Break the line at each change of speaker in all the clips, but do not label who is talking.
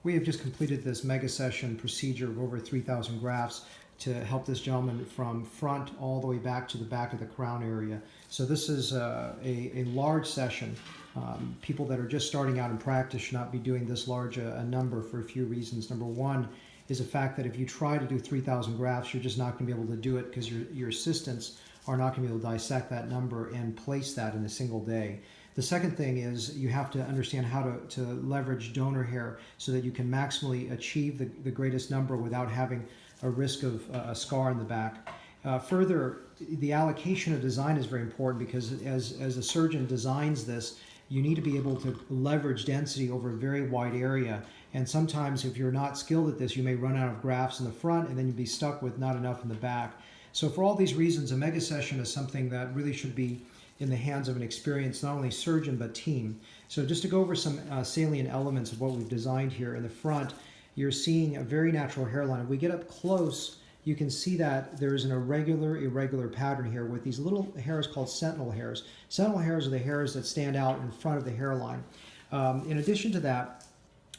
We have just completed this Megasession procedure of over 3,000 grafts to help this gentleman from front all the way back to the back of the crown area. So this is a large session. People that are just starting out in practice should not be doing this large a number for a few reasons. Number one is the fact that if you try to do 3,000 grafts, you're just not going to be able to do it because your assistants are not going to be able to dissect that number and place that in a single day. The second thing is you have to understand how to leverage donor hair so that you can maximally achieve the greatest number without having a risk of a scar in the back. Further, the allocation of design is very important because as a surgeon designs this, you need to be able to leverage density over a very wide area. And sometimes if you're not skilled at this, you may run out of grafts in the front and then you'll be stuck with not enough in the back. So for all these reasons, a Megasession is something that really should be in the hands of an experienced, not only surgeon, but team. So just to go over some salient elements of what we've designed here in the front, you're seeing a very natural hairline. If we get up close, you can see that there's an irregular pattern here with these little hairs called sentinel hairs. Sentinel hairs are the hairs that stand out in front of the hairline. In addition to that,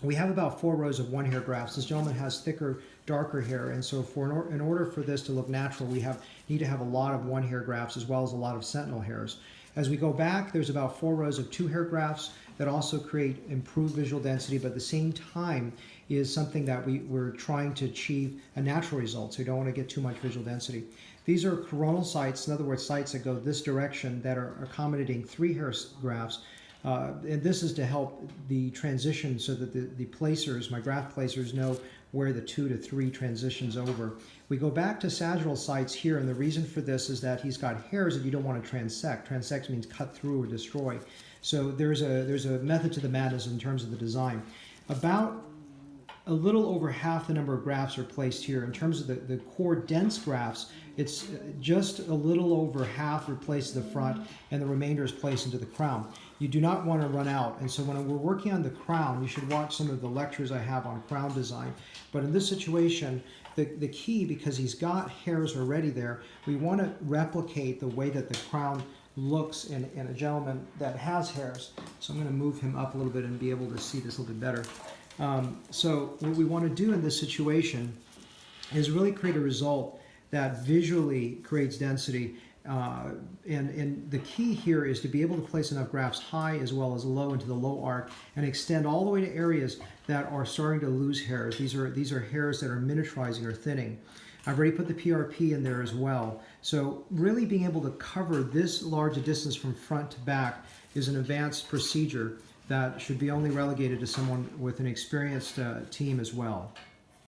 we have about 4 rows of 1-hair grafts. This gentleman has thicker, darker hair, and so in order for this to look natural, we need to have a lot of 1-hair grafts as well as a lot of sentinel hairs. As we go back, there's about 4 rows of 2-hair grafts that also create improved visual density, but at the same time is something that we're trying to achieve a natural result, so you don't want to get too much visual density. These are coronal sites, in other words, sites that go this direction that are accommodating 3-hair grafts. And this is to help the transition so that the placers, my graft placers, know where the 2 to 3 transitions over. We go back to sagittal sites here, and the reason for this is that he's got hairs that you don't want to transect. Transect means cut through or destroy. So there's a method to the madness in terms of the design. About a little over half the number of grafts are placed here. In terms of the core dense grafts, it's just a little over half are placed in the front and the remainder is placed into the crown. You do not want to run out, and so when we're working on the crown, you should watch some of the lectures I have on crown design. But in this situation, the key, because he's got hairs already there, we want to replicate the way that the crown looks in a gentleman that has hairs. So I'm going to move him up a little bit and be able to see this a little bit better. So what we want to do in this situation is really create a result that visually creates density. And the key here is to be able to place enough grafts high as well as low into the low arc and extend all the way to areas that are starting to lose hairs. These are hairs that are miniaturizing or thinning. I've already put the PRP in there as well. So really being able to cover this large a distance from front to back is an advanced procedure that should be only relegated to someone with an experienced team as well.